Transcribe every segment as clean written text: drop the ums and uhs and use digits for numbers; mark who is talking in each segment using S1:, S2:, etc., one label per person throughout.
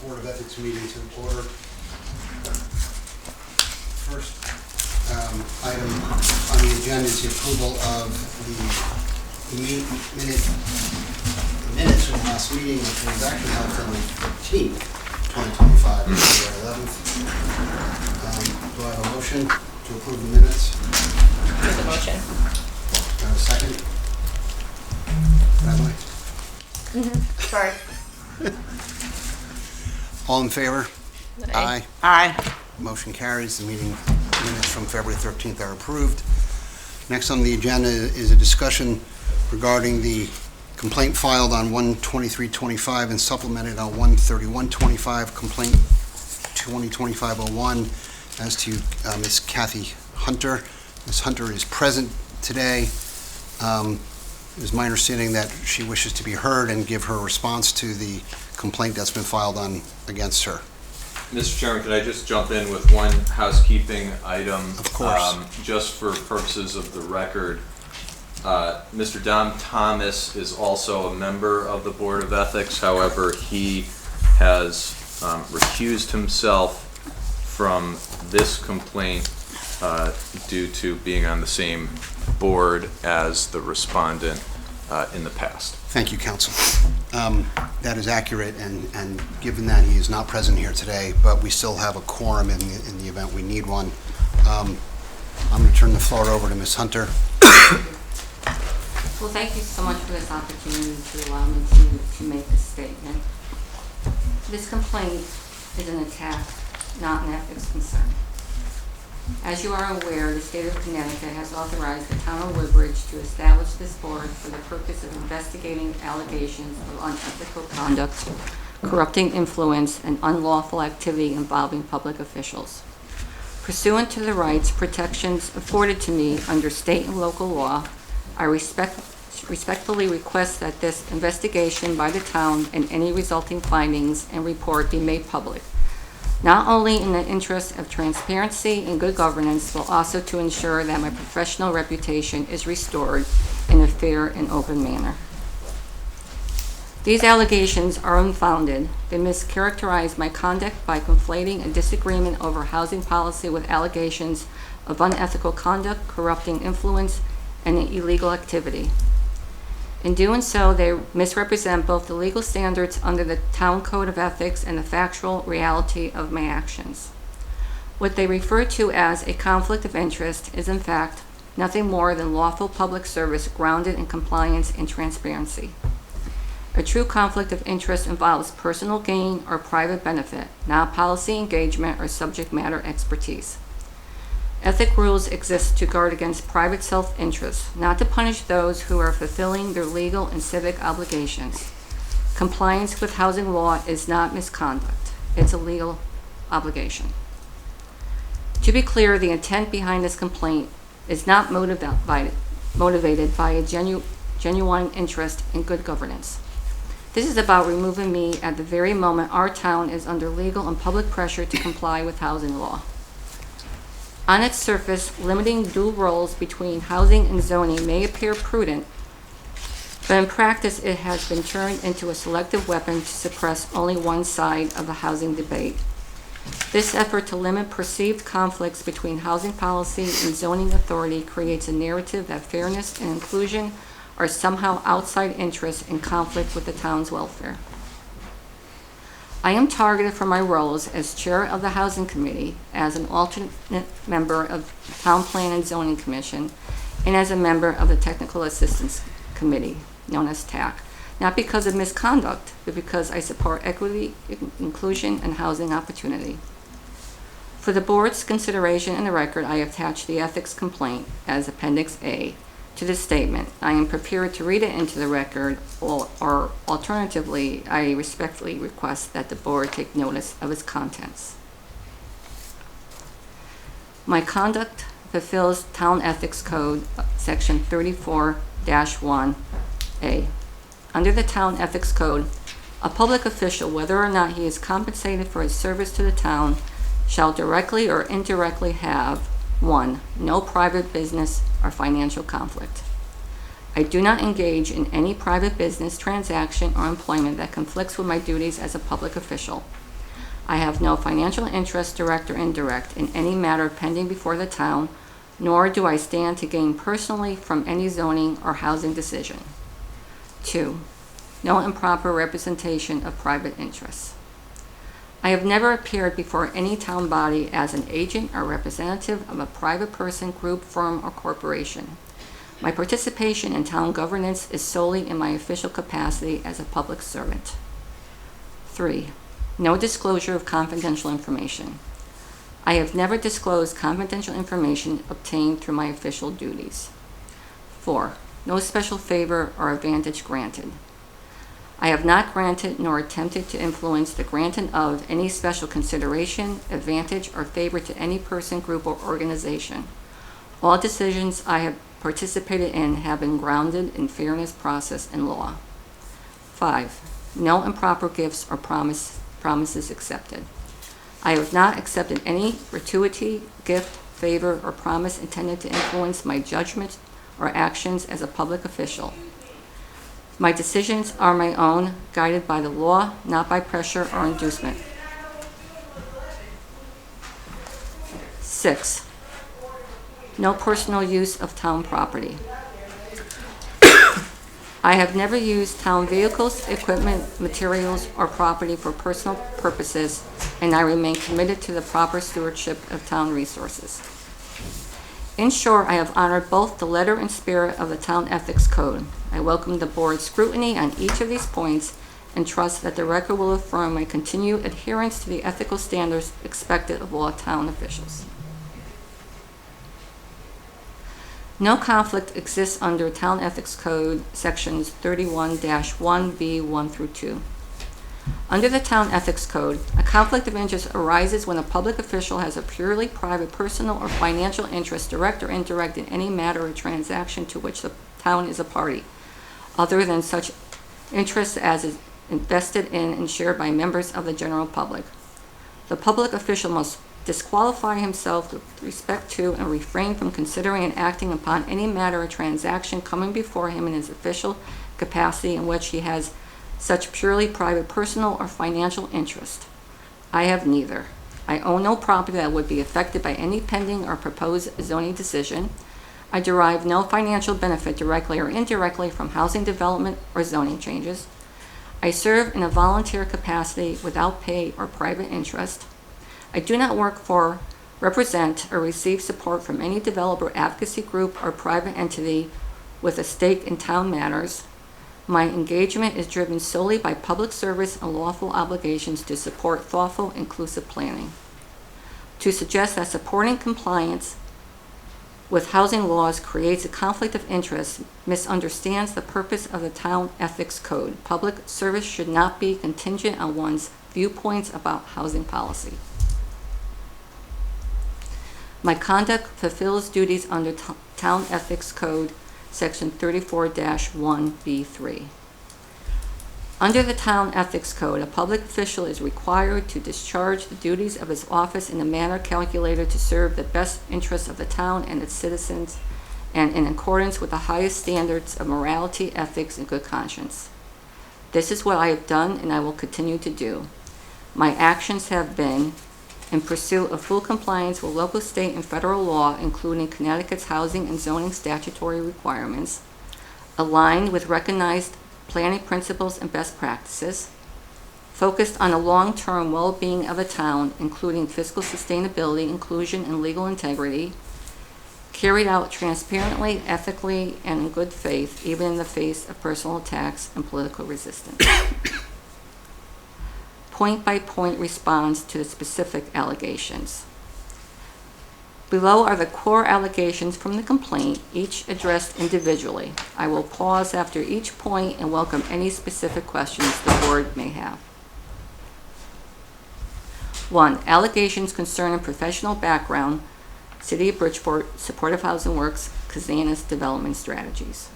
S1: Board of Ethics meeting to order. First item on the agenda is the approval of the minutes from the last meeting, which was actually held February 13th, 2025, February 11th. Do I have a motion to approve the minutes?
S2: Make the motion.
S1: Do I have a second?
S2: Sorry.
S1: All in favor?
S2: Aye.
S3: Aye.
S1: Motion carries. The meeting minutes from February 13th are approved. Next on the agenda is a discussion regarding the complaint filed on 1/23/25 and supplemented on 1/31/25, complaint 2025-01 as to Ms. Kathy Hunter. Ms. Hunter is present today. It is my understanding that she wishes to be heard and give her response to the complaint that's been filed against her.
S4: Mr. Chairman, could I just jump in with one housekeeping item?
S1: Of course.
S4: Just for purposes of the record, Mr. Dom Thomas is also a member of the Board of Ethics. However, he has recused himself from this complaint due to being on the same board as the respondent in the past.
S1: Thank you, counsel. That is accurate, and given that he is not present here today, but we still have a quorum in the event we need one, I'm going to turn the floor over to Ms. Hunter.
S5: Well, thank you so much for this opportunity to allow me to make this statement. This complaint is an attack, not an ethics concern. As you are aware, the state of Connecticut has authorized the town of Woodbridge to establish this board for the purpose of investigating allegations of unethical conduct, corrupting influence, and unlawful activity involving public officials. Pursuant to the rights, protections afforded to me under state and local law, I respectfully request that this investigation by the town and any resulting findings and report be made public, not only in the interest of transparency and good governance, but also to ensure that my professional reputation is restored in a fair and open manner. These allegations are unfounded. They mischaracterize my conduct by conflating a disagreement over housing policy with allegations of unethical conduct, corrupting influence, and illegal activity. In doing so, they misrepresent both the legal standards under the Town Code of Ethics and the factual reality of my actions. What they refer to as a conflict of interest is, in fact, nothing more than lawful public service grounded in compliance and transparency. A true conflict of interest involves personal gain or private benefit, not policy engagement or subject matter expertise. Ethic rules exist to guard against private self-interest, not to punish those who are fulfilling their legal and civic obligations. Compliance with housing law is not misconduct. It's a legal obligation. To be clear, the intent behind this complaint is not motivated by a genuine interest in good governance. This is about removing me at the very moment our town is under legal and public pressure to comply with housing law. On its surface, limiting dual roles between housing and zoning may appear prudent, but in practice it has been turned into a selective weapon to suppress only one side of the housing debate. This effort to limit perceived conflicts between housing policy and zoning authority creates a narrative that fairness and inclusion are somehow outside interests in conflict with the town's welfare. I am targeted for my roles as chair of the Housing Committee, as an alternate member of the Town Plan and Zoning Commission, and as a member of the Technical Assistance Committee, known as TAC, not because of misconduct, but because I support equity, inclusion, and housing opportunity. For the board's consideration in the record, I attach the ethics complaint as Appendix A to this statement. I am prepared to read it into the record, or alternatively, I respectfully request that the board take notice of its contents. My conduct fulfills Town Ethics Code, Section 34-1A. Under the Town Ethics Code, a public official, whether or not he is compensated for his service to the town, shall directly or indirectly have 1. No private business or financial conflict. I do not engage in any private business, transaction, or employment that conflicts with my duties as a public official. I have no financial interest, direct or indirect, in any matter pending before the town, nor do I stand to gain personally from any zoning or housing decision. 2, no improper representation of private interests. I have never appeared before any town body as an agent or representative of a private person, group, firm, or corporation. My participation in town governance is solely in my official capacity as a public servant. 3, no disclosure of confidential information. I have never disclosed confidential information obtained through my official duties. 4, no special favor or advantage granted. I have not granted nor attempted to influence the granting of any special consideration, advantage, or favor to any person, group, or organization. All decisions I have participated in have been grounded in fairness, process, and law. 5, no improper gifts or promises accepted. I have not accepted any gratuity, gift, favor, or promise intended to influence my judgment or actions as a public official. My decisions are my own, guided by the law, not by pressure or inducement. 6, no personal use of town property. I have never used town vehicles, equipment, materials, or property for personal purposes, and I remain committed to the proper stewardship of town resources. In short, I have honored both the letter and spirit of the Town Ethics Code. I welcome the board's scrutiny on each of these points and trust that the record will affirm my continued adherence to the ethical standards expected of all town officials. No conflict exists under Town Ethics Code sections 31-1B1 through 2. Under the Town Ethics Code, a conflict of interest arises when a public official has a purely private, personal, or financial interest, direct or indirect, in any matter or transaction to which the town is a party, other than such interest as is invested in and shared by members of the general public. The public official must disqualify himself with respect to and refrain from considering and acting upon any matter or transaction coming before him in his official capacity in which he has such purely private, personal, or financial interest. I have neither. I own no property that would be affected by any pending or proposed zoning decision. I derive no financial benefit directly or indirectly from housing development or zoning changes. I serve in a volunteer capacity without pay or private interest. I do not work for, represent, or receive support from any developer advocacy group or private entity with a stake in town matters. My engagement is driven solely by public service and lawful obligations to support thoughtful, inclusive planning. To suggest that supporting compliance with housing laws creates a conflict of interest misunderstands the purpose of the Town Ethics Code. Public service should not be contingent on one's viewpoints about housing policy. My conduct fulfills duties under Town Ethics Code Section 34-1B3. Under the Town Ethics Code, a public official is required to discharge the duties of his office in a manner calculated to serve the best interests of the town and its citizens, and in accordance with the highest standards of morality, ethics, and good conscience. This is what I have done and I will continue to do. My actions have been in pursuit of full compliance with local, state, and federal law, including Connecticut's housing and zoning statutory requirements, aligned with recognized planning principles and best practices, focused on the long-term well-being of the town, including fiscal sustainability, inclusion, and legal integrity, carried out transparently, ethically, and in good faith, even in the face of personal attacks and political resistance. Point-by-point response to the specific allegations. Below are the core allegations from the complaint, each addressed individually. I will pause after each point and welcome any specific questions the board may have. 1. Allegations concerning professional background, City of Bridgeport, Supportive Housing Works, Kazanis Development Strategies.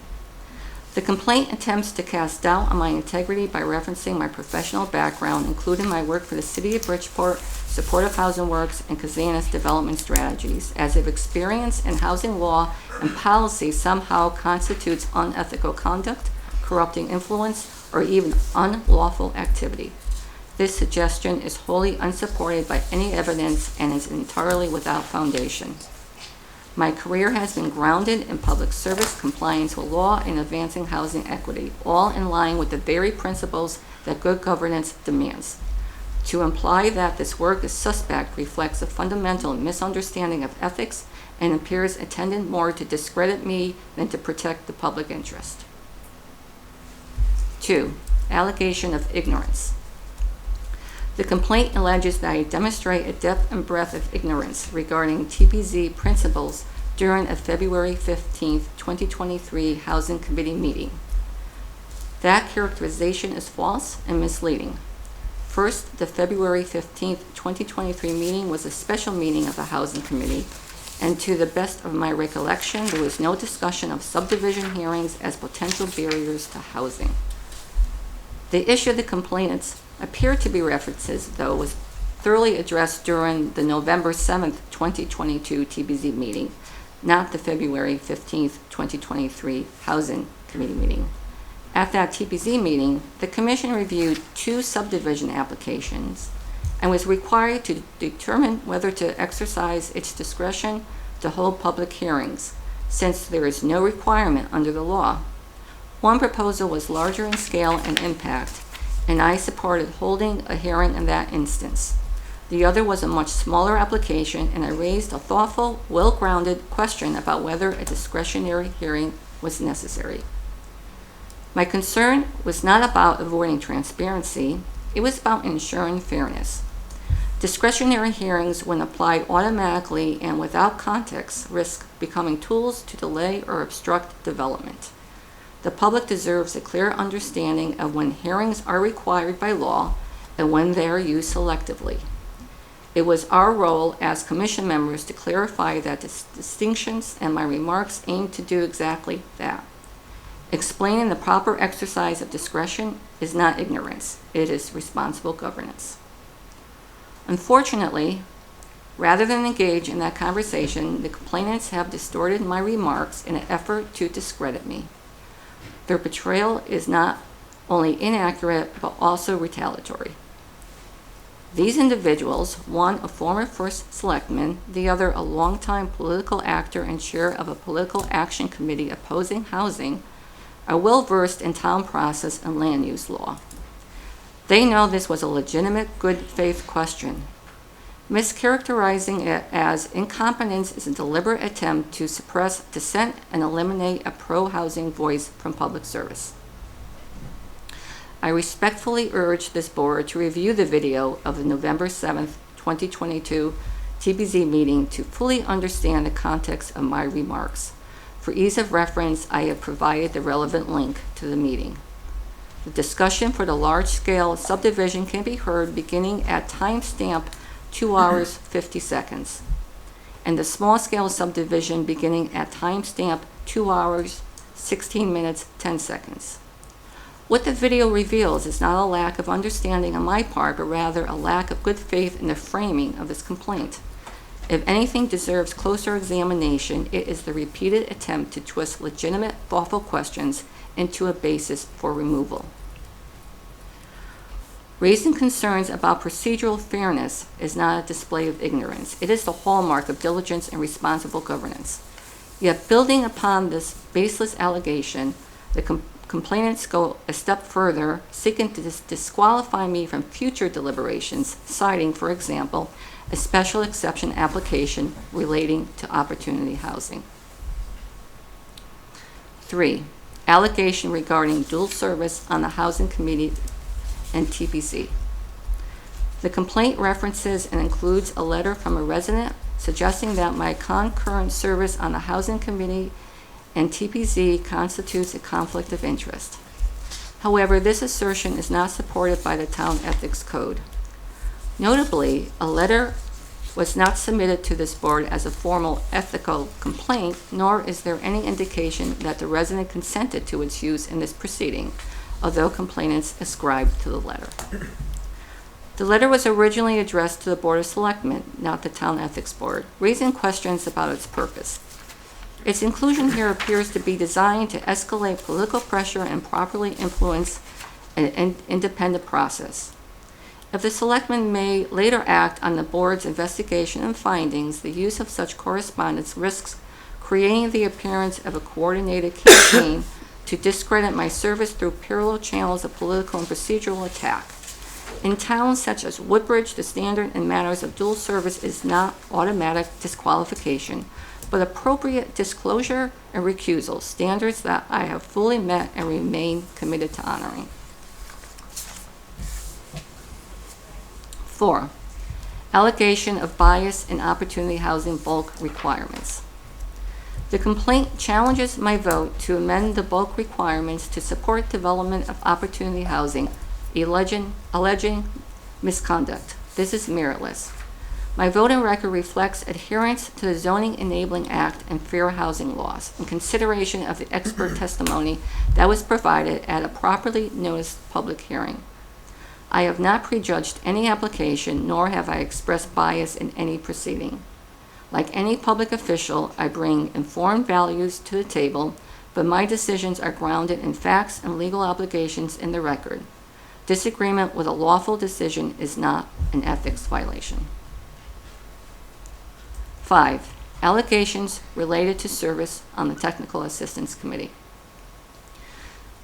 S5: The complaint attempts to cast doubt on my integrity by referencing my professional background, including my work for the City of Bridgeport, Supportive Housing Works, and Kazanis Development Strategies, as if experience in housing law and policy somehow constitutes unethical conduct, corrupting influence, or even unlawful activity. This suggestion is wholly unsupported by any evidence and is entirely without foundation. My career has been grounded in public service, compliance with law, and advancing housing equity, all in line with the very principles that good governance demands. To imply that this work is suspect reflects a fundamental misunderstanding of ethics and appears intended more to discredit me than to protect the public interest. 2. Allegation of ignorance. The complaint alleges that I demonstrate a depth and breadth of ignorance regarding TPZ principles during a February 15, 2023 Housing Committee meeting. That characterization is false and misleading. First, the February 15, 2023 meeting was a special meeting of the Housing Committee, and to the best of my recollection, there was no discussion of subdivision hearings as potential barriers to housing. The issue the complainants appear to be references, though, was thoroughly addressed during the November 7, 2022 TPZ meeting, not the February 15, 2023 Housing Committee meeting. At that TPZ meeting, the Commission reviewed 2 subdivision applications and was required to determine whether to exercise its discretion to hold public hearings, since there is no requirement under the law. One proposal was larger in scale and impact, and I supported holding a hearing in that instance. The other was a much smaller application, and I raised a thoughtful, well-grounded question about whether a discretionary hearing was necessary. My concern was not about avoiding transparency, it was about ensuring fairness. Discretionary hearings, when applied automatically and without context, risk becoming tools to delay or obstruct development. The public deserves a clear understanding of when hearings are required by law and when they are used selectively. It was our role as Commission members to clarify that distinctions, and my remarks aimed to do exactly that. Explaining the proper exercise of discretion is not ignorance, it is responsible governance. Unfortunately, rather than engage in that conversation, the complainants have distorted my remarks in an effort to discredit me. Their portrayal is not only inaccurate, but also retaliatory. These individuals, one a former first selectman, the other a longtime political actor and chair of a political action committee opposing housing, are well versed in town process and land use law. They know this was a legitimate good faith question. Mischaracterizing it as incompetence is a deliberate attempt to suppress dissent and eliminate a pro-housing voice from public service. I respectfully urge this board to review the video of the November 7, 2022 TPZ meeting to fully understand the context of my remarks. For ease of reference, I have provided the relevant link to the meeting. The discussion for the large-scale subdivision can be heard beginning at timestamp 2 hours 50 seconds, and the small-scale subdivision beginning at timestamp 2 hours 16 minutes 10 seconds. What the video reveals is not a lack of understanding on my part, but rather a lack of good faith in the framing of this complaint. If anything deserves closer examination, it is the repeated attempt to twist legitimate, thoughtful questions into a basis for removal. Raising concerns about procedural fairness is not a display of ignorance. It is the hallmark of diligence and responsible governance. Yet, building upon this baseless allegation, the complainants go a step further, seeking to disqualify me from future deliberations, citing, for example, a special exception application relating to opportunity housing. 3. Allegation regarding dual service on the Housing Committee and TPZ. The complaint references and includes a letter from a resident suggesting that my concurrent service on the Housing Committee and TPZ constitutes a conflict of interest. However, this assertion is not supported by the Town Ethics Code. Notably, a letter was not submitted to this board as a formal ethical complaint, nor is there any indication that the resident consented to its use in this proceeding, although complainants ascribed to the letter. The letter was originally addressed to the Board of Selectmen, not the Town Ethics Board, raising questions about its purpose. Its inclusion here appears to be designed to escalate political pressure and properly influence an independent process. If the selectmen may later act on the board's investigation and findings, the use of such correspondence risks creating the appearance of a coordinated campaign to discredit my service through parallel channels of political and procedural attack. In towns such as Woodbridge, the standard in matters of dual service is not automatic disqualification, but appropriate disclosure and recusal, standards that I have fully met and remain committed to honoring. 4, allegation of bias in opportunity housing bulk requirements. The complaint challenges my vote to amend the bulk requirements to support development of opportunity housing, alleging misconduct. This is meritless. My voting record reflects adherence to the Zoning Enabling Act and fair housing laws in consideration of the expert testimony that was provided at a properly noticed public hearing. I have not prejudged any application, nor have I expressed bias in any proceeding. Like any public official, I bring informed values to the table, but my decisions are grounded in facts and legal obligations in the record. Disagreement with a lawful decision is not an ethics violation. 5, allegations related to service on the Technical Assistance Committee.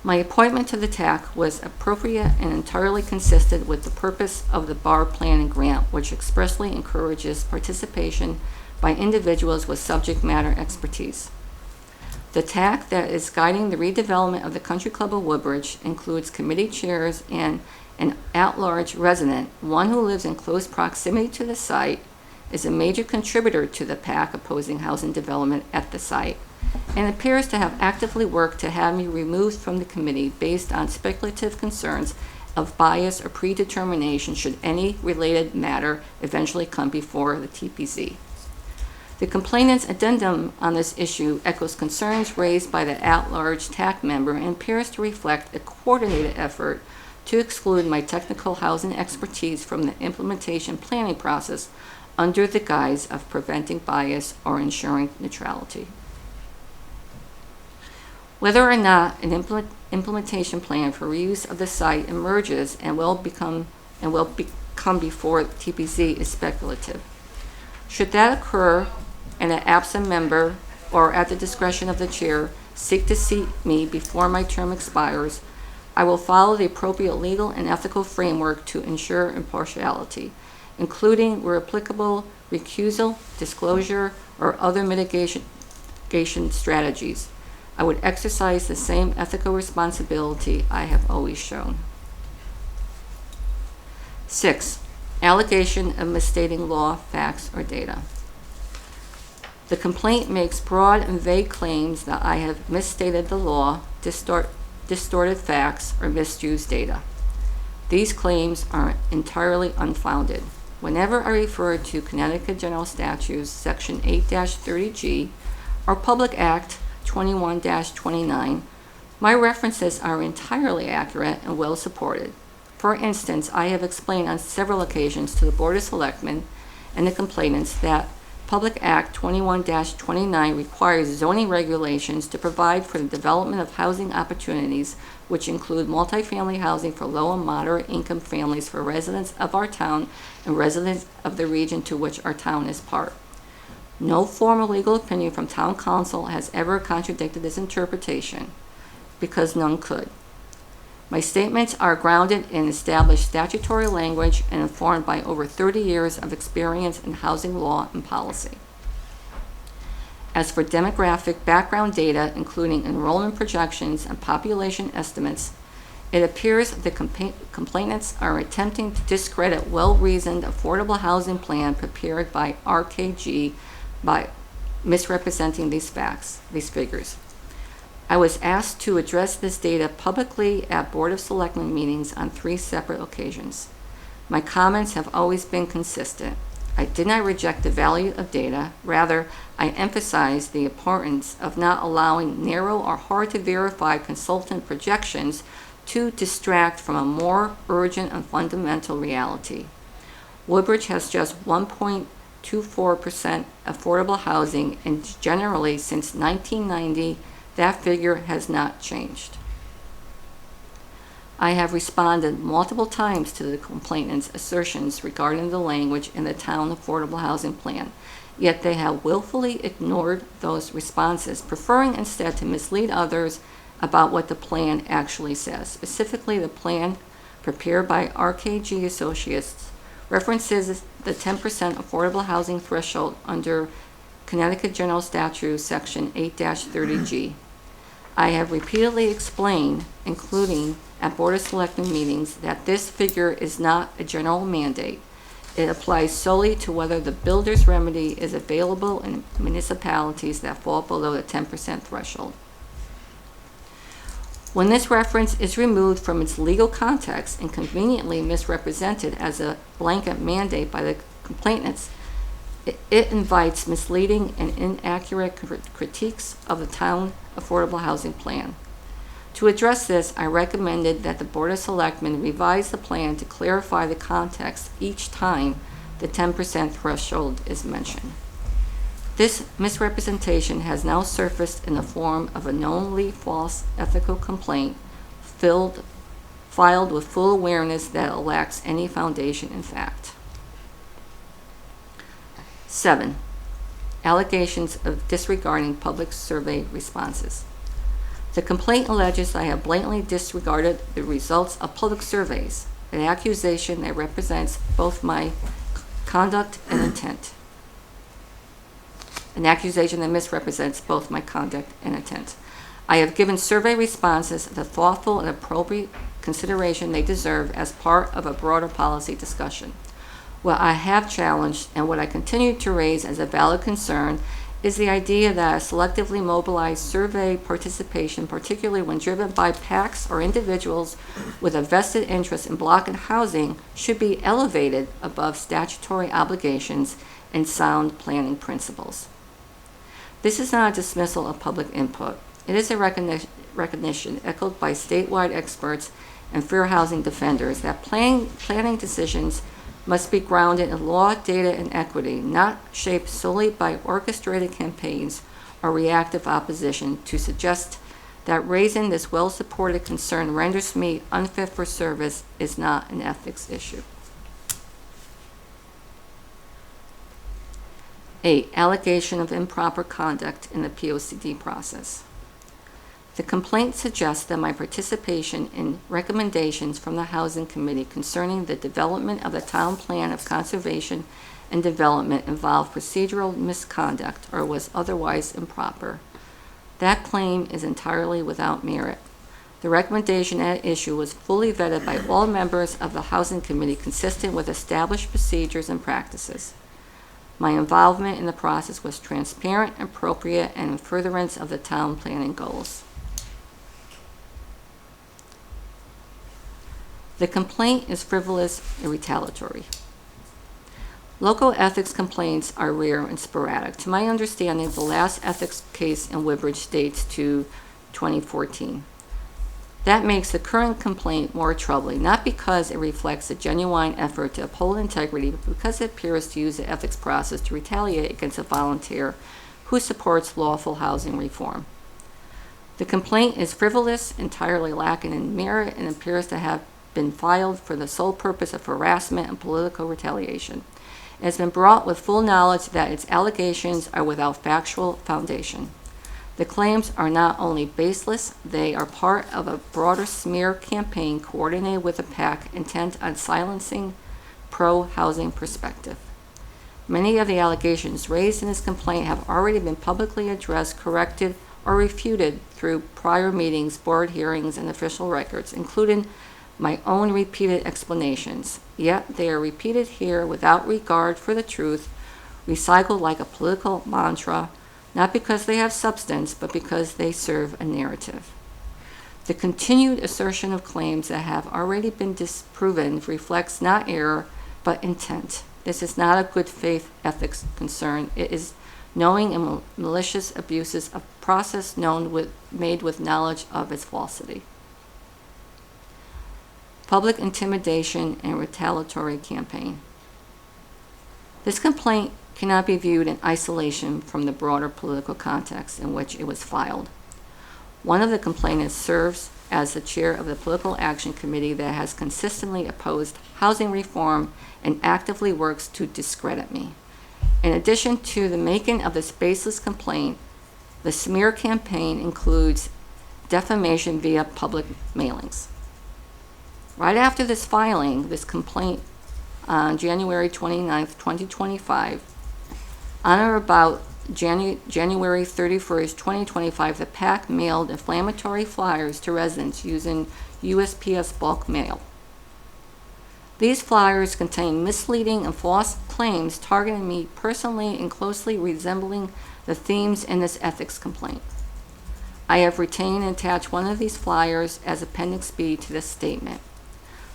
S5: My appointment to the TAC was appropriate and entirely consistent with the purpose of the BAR plan and grant, which expressly encourages participation by individuals with subject matter expertise. The TAC that is guiding the redevelopment of the Country Club of Woodbridge includes committee chairs and an at-large resident, one who lives in close proximity to the site, is a major contributor to the PAC opposing housing development at the site, and appears to have actively worked to have me removed from the committee based on speculative concerns of bias or predetermination should any related matter eventually come before the TPZ. The complainant's addendum on this issue echoes concerns raised by the at-large TAC member and appears to reflect a coordinated effort to exclude my technical housing expertise from the implementation planning process under the guise of preventing bias or ensuring neutrality. Whether or not an implementation plan for reuse of the site emerges and will become before TPZ is speculative. Should that occur, and an absent member, or at the discretion of the chair, seek to seat me before my term expires, I will follow the appropriate legal and ethical framework to ensure impartiality, including, where applicable, recusal, disclosure, or other mitigation strategies. I would exercise the same ethical responsibility I have always shown. 6, allegation of misstating law, facts, or data. The complaint makes broad and vague claims that I have misstated the law, distorted facts, or misused data. These claims are entirely unfounded. Whenever I refer to Connecticut General Statutes, Section 8-30G, or Public Act 21-29, my references are entirely accurate and well supported. For instance, I have explained on several occasions to the Board of Selectmen and the complainants that Public Act 21-29 requires zoning regulations to provide for the development of housing opportunities, which include multifamily housing for low and moderate income families for residents of our town and residents of the region to which our town is part. No formal legal opinion from town council has ever contradicted this interpretation, because none could. My statements are grounded in established statutory language and informed by over 30 years of experience in housing law and policy. As for demographic background data, including enrollment projections and population estimates, it appears the complainants are attempting to discredit well-reasoned affordable housing plan prepared by RKG by misrepresenting these figures. I was asked to address this data publicly at Board of Selectmen meetings on 3 separate occasions. My comments have always been consistent. I did not reject the value of data. Rather, I emphasized the importance of not allowing narrow or hard-to-verify consultant projections to distract from a more urgent and fundamental reality. Woodbridge has just 1.24% affordable housing, and generally since 1990, that figure has not changed. I have responded multiple times to the complainant's assertions regarding the language in the town affordable housing plan, yet they have willfully ignored those responses, preferring instead to mislead others about what the plan actually says. Specifically, the plan prepared by RKG Associates references the 10% affordable housing threshold under Connecticut General Statute, Section 8-30G. I have repeatedly explained, including at Board of Selectmen meetings, that this figure is not a general mandate. It applies solely to whether the builder's remedy is available in municipalities that fall below the 10% threshold. When this reference is removed from its legal context and conveniently misrepresented as a blanket mandate by the complainants, it invites misleading and inaccurate critiques of the town affordable housing plan. To address this, I recommended that the Board of Selectmen revise the plan to clarify the context each time the 10% threshold is mentioned. This misrepresentation has now surfaced in the form of a knowingly false ethical complaint filed with full awareness that it lacks any foundation in fact. 7. Allegations of disregarding public survey responses. The complaint alleges I have blatantly disregarded the results of public surveys, an accusation that represents both my conduct and intent. An accusation that misrepresents both my conduct and intent. I have given survey responses the thoughtful and appropriate consideration they deserve as part of a broader policy discussion. What I have challenged and what I continue to raise as a valid concern is the idea that selectively mobilized survey participation, particularly when driven by PACs or individuals with a vested interest in blocking housing, should be elevated above statutory obligations and sound planning principles. This is not a dismissal of public input. It is a recognition echoed by statewide experts and fair housing defenders that planning decisions must be grounded in law, data, and equity, not shaped solely by orchestrated campaigns or reactive opposition. To suggest that raising this well-supported concern renders me unfit for service is not an ethics issue. 8. Allegation of improper conduct in the POCD process. The complaint suggests that my participation in recommendations from the Housing Committee concerning the development of the Town Plan of Conservation and Development involved procedural misconduct or was otherwise improper. That claim is entirely without merit. The recommendation at issue was fully vetted by all members of the Housing Committee, consistent with established procedures and practices. My involvement in the process was transparent, appropriate, and in furtherance of the town planning goals. The complaint is frivolous and retaliatory. Local ethics complaints are rare and sporadic. To my understanding, the last ethics case in Woodbridge dates to 2014. That makes the current complaint more troubling, not because it reflects a genuine effort to uphold integrity, but because it appears to use the ethics process to retaliate against a volunteer who supports lawful housing reform. The complaint is frivolous, entirely lacking in merit, and appears to have been filed for the sole purpose of harassment and political retaliation. It has been brought with full knowledge that its allegations are without factual foundation. The claims are not only baseless, they are part of a broader smear campaign coordinated with a PAC intent on silencing pro-housing perspective. Many of the allegations raised in this complaint have already been publicly addressed, corrected, or refuted through prior meetings, board hearings, and official records, including my own repeated explanations. Yet they are repeated here without regard for the truth, recycled like a political mantra, not because they have substance, but because they serve a narrative. The continued assertion of claims that have already been disproven reflects not error, but intent. This is not a good faith ethics concern. It is knowing and malicious abuses of process made with knowledge of its falsity. Public intimidation and retaliatory campaign. This complaint cannot be viewed in isolation from the broader political context in which it was filed. One of the complainants serves as the chair of the Political Action Committee that has consistently opposed housing reform and actively works to discredit me. In addition to the making of this baseless complaint, the smear campaign includes defamation via public mailings. Right after this filing, this complaint on January 29th, 2025, on or about January 31st, 2025, the PAC mailed inflammatory flyers to residents using USPS bulk mail. These flyers contain misleading and false claims targeting me personally and closely resembling the themes in this ethics complaint. I have retained and attached one of these flyers as Appendix B to this statement.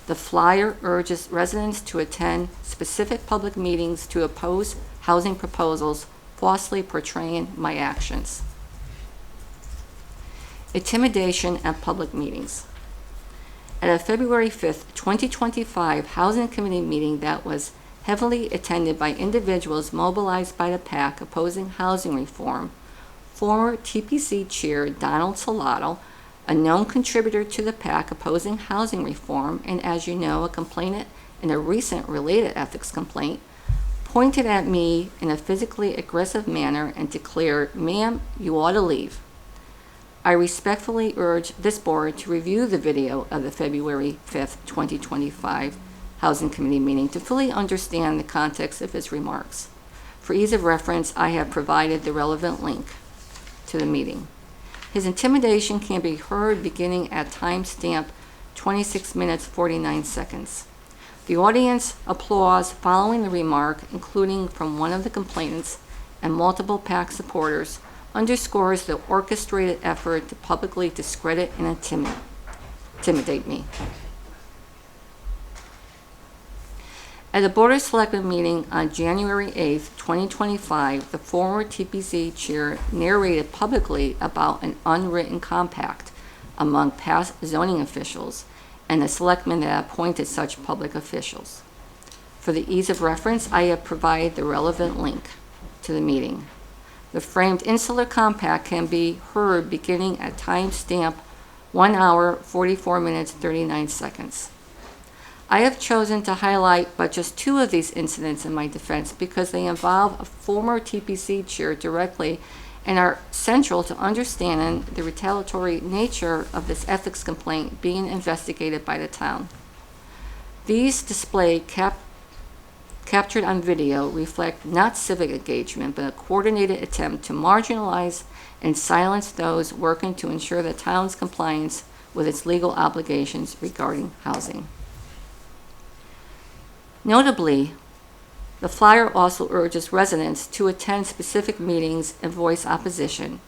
S5: The flyer urges residents to attend specific public meetings to oppose housing proposals, falsely portraying my actions. Intimidation at public meetings. At a February 5th, 2025 Housing Committee meeting that was heavily attended by individuals mobilized by the PAC opposing housing reform, former TPC Chair Donald Salato, a known contributor to the PAC opposing housing reform, and as you know, a complainant in a recent related ethics complaint, pointed at me in a physically aggressive manner and declared, "Ma'am, you ought to leave." I respectfully urge this board to review the video of the February 5th, 2025 Housing Committee meeting to fully understand the context of his remarks. For ease of reference, I have provided the relevant link to the meeting. His intimidation can be heard beginning at timestamp 26 minutes 49 seconds. The audience applause following the remark, including from one of the complainants and multiple PAC supporters, underscores the orchestrated effort to publicly discredit and intimidate me. At a Board of Selectmen meeting on January 8th, 2025, the former TPC chair narrated publicly about an unwritten compact among past zoning officials and the selectmen that appointed such public officials. For the ease of reference, I have provided the relevant link to the meeting. The framed insular compact can be heard beginning at timestamp 1 hour, 44 minutes, 39 seconds. I have chosen to highlight but just two of these incidents in my defense because they involve a former TPC chair directly and are central to understanding the retaliatory nature of this ethics complaint being investigated by the town. These display captured on video reflect not civic engagement, but a coordinated attempt to marginalize and silence those working to ensure the town's compliance with its legal obligations regarding housing. Notably, the flyer also urges residents to attend specific meetings and voice opposition,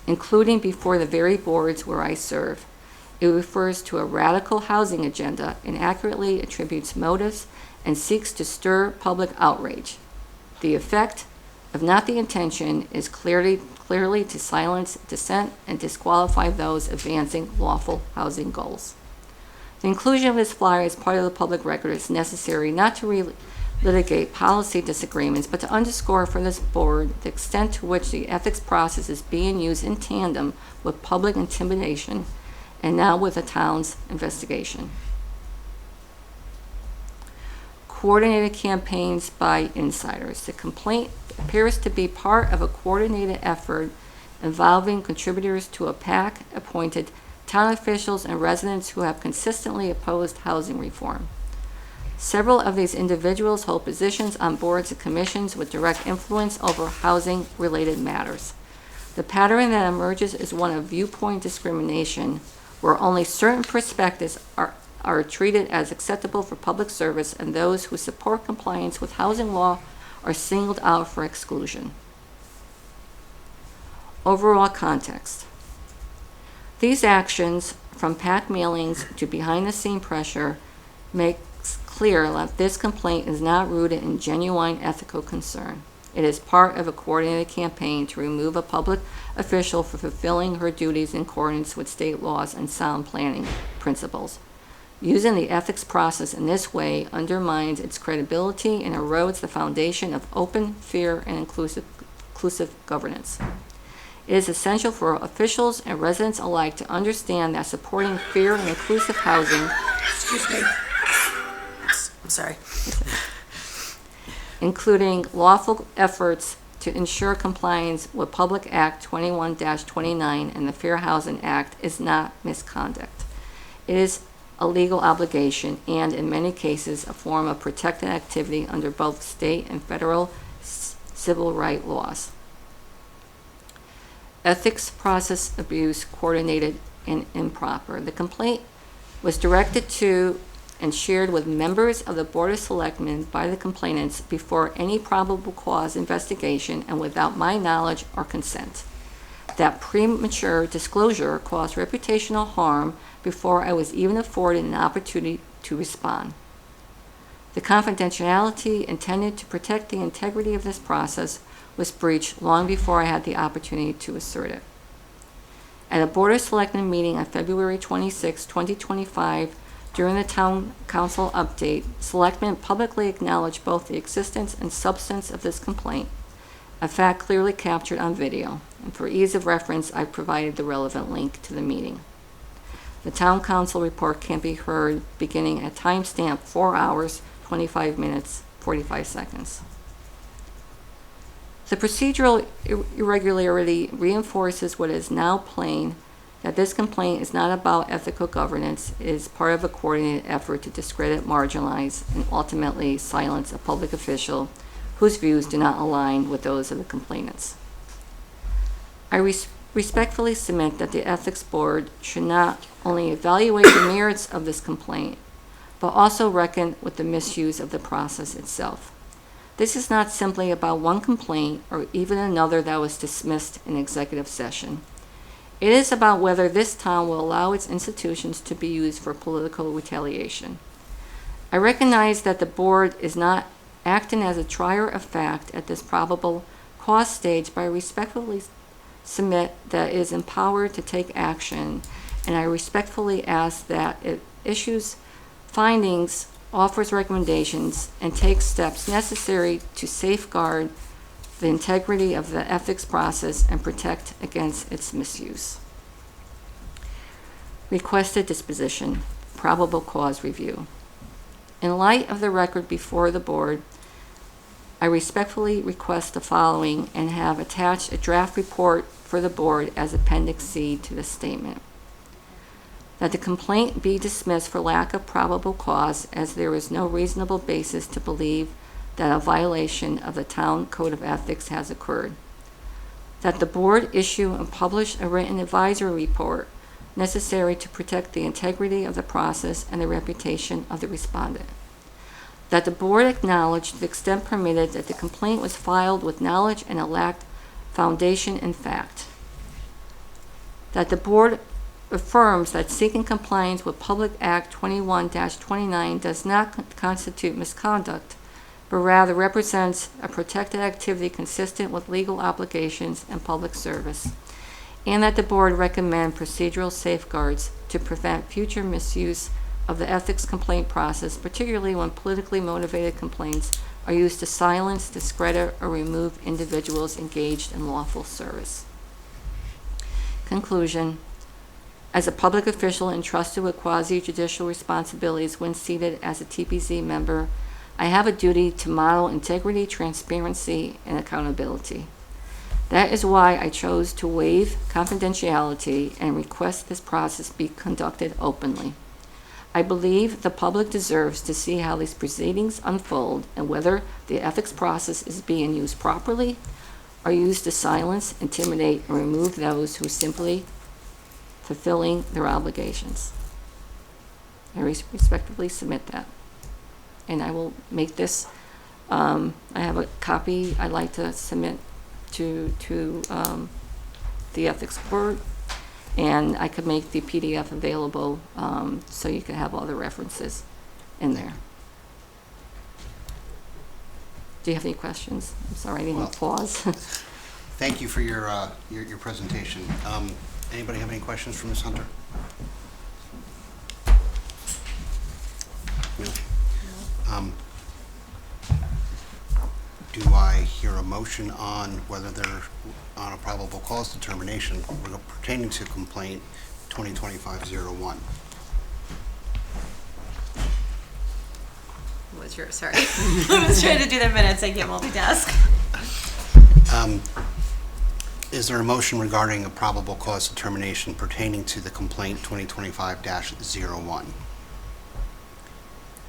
S5: including before the very boards where I serve. It refers to a radical housing agenda and accurately attributes motives and seeks to stir public outrage. The effect, if not the intention, is clearly to silence dissent and disqualify those advancing lawful housing goals. The inclusion of this flyer as part of the public record is necessary not to litigate policy disagreements, but to underscore for this board the extent to which the ethics process is being used in tandem with public intimidation and now with the town's investigation. Coordinated campaigns by insiders. The complaint appears to be part of a coordinated effort involving contributors to a PAC appointed town officials and residents who have consistently opposed housing reform. Several of these individuals hold positions on boards and commissions with direct influence over housing-related matters. The pattern that emerges is one of viewpoint discrimination, where only certain perspectives are treated as acceptable for public service, and those who support compliance with housing law are singled out for exclusion. Overall context. These actions, from PAC mailings to behind-the-scene pressure, makes clear that this complaint is not rooted in genuine ethical concern. It is part of a coordinated campaign to remove a public official for fulfilling her duties in accordance with state laws and sound planning principles. Using the ethics process in this way undermines its credibility and erodes the foundation of open, fair, and inclusive governance. It is essential for officials and residents alike to understand that supporting fair and inclusive housing,
S2: Excuse me. I'm sorry.
S5: including lawful efforts to ensure compliance with Public Act 21-29 and the Fair Housing Act, is not misconduct. It is a legal obligation and, in many cases, a form of protected activity under both state and federal civil right laws. Ethics process abuse coordinated and improper. The complaint was directed to and shared with members of the Board of Selectmen by the complainants before any probable cause investigation and without my knowledge or consent. That premature disclosure caused reputational harm before I was even afforded an opportunity to respond. The confidentiality intended to protect the integrity of this process was breached long before I had the opportunity to assert it. At a Board of Selectmen meeting on February 26, 2025, during the Town Council update, Selectmen publicly acknowledged both the existence and substance of this complaint, a fact clearly captured on video, and for ease of reference, I've provided the relevant link to the meeting. The Town Council report can be heard beginning at timestamp 4 hours, 25 minutes, 45 seconds. The procedural irregularity reinforces what is now plain, that this complaint is not about ethical governance. It is part of a coordinated effort to discredit, marginalize, and ultimately silence a public official whose views do not align with those of the complainants. I respectfully submit that the Ethics Board should not only evaluate the merits of this complaint, but also reckon with the misuse of the process itself. This is not simply about one complaint or even another that was dismissed in executive session. It is about whether this town will allow its institutions to be used for political retaliation. I recognize that the board is not acting as a trier of fact at this probable cause stage, but I respectfully submit that it is empowered to take action, and I respectfully ask that it issues findings, offers recommendations, and takes steps necessary to safeguard the integrity of the ethics process and protect against its misuse. Requested disposition, probable cause review. In light of the record before the board, I respectfully request the following and have attached a draft report for the board as Appendix C to the statement. That the complaint be dismissed for lack of probable cause, as there is no reasonable basis to believe that a violation of the Town Code of Ethics has occurred. That the board issue and publish a written advisory report necessary to protect the integrity of the process and the reputation of the respondent. That the board acknowledge to the extent permitted that the complaint was filed with knowledge and it lacked foundation in fact. That the board affirms that seeking compliance with Public Act 21-29 does not constitute misconduct, but rather represents a protected activity consistent with legal obligations and public service, and that the board recommend procedural safeguards to prevent future misuse of the ethics complaint process, particularly when politically motivated complaints are used to silence, discredit, or remove individuals engaged in lawful service. Conclusion. As a public official entrusted with quasi-judicial responsibilities when seated as a TPZ member, I have a duty to model integrity, transparency, and accountability. That is why I chose to waive confidentiality and request this process be conducted openly. I believe the public deserves to see how these proceedings unfold and whether the ethics process is being used properly or used to silence, intimidate, and remove those who simply fulfilling their obligations. I respectfully submit that. And I will make this, I have a copy I'd like to submit to the Ethics Board, and I could make the PDF available so you can have all the references in there. Do you have any questions? I'm sorry, I didn't pause.
S1: Thank you for your presentation. Anybody have any questions for Ms. Hunter? No. do I hear a motion on whether they're on a probable cause determination pertaining to complaint 2025-01?
S3: What's your, sorry. I was trying to do the minutes, I can't multitask.
S1: Is there a motion regarding a probable cause determination pertaining to the complaint 2025-01?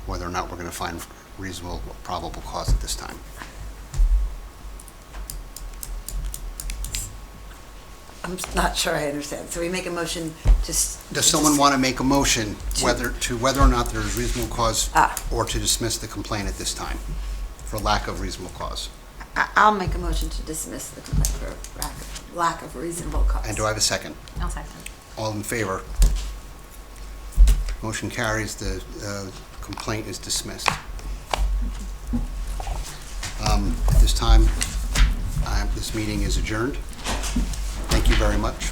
S1: Whether or not we're going to find reasonable probable cause at this time.
S2: I'm not sure I understand. So we make a motion just.
S1: Does someone want to make a motion whether or not there is reasonable cause or to dismiss the complaint at this time for lack of reasonable cause?
S2: I'll make a motion to dismiss the complaint for lack of reasonable cause.
S1: And do I have a second?
S3: I'll second.
S1: All in favor? Motion carries. The complaint is dismissed. At this time, this meeting is adjourned. Thank you very much.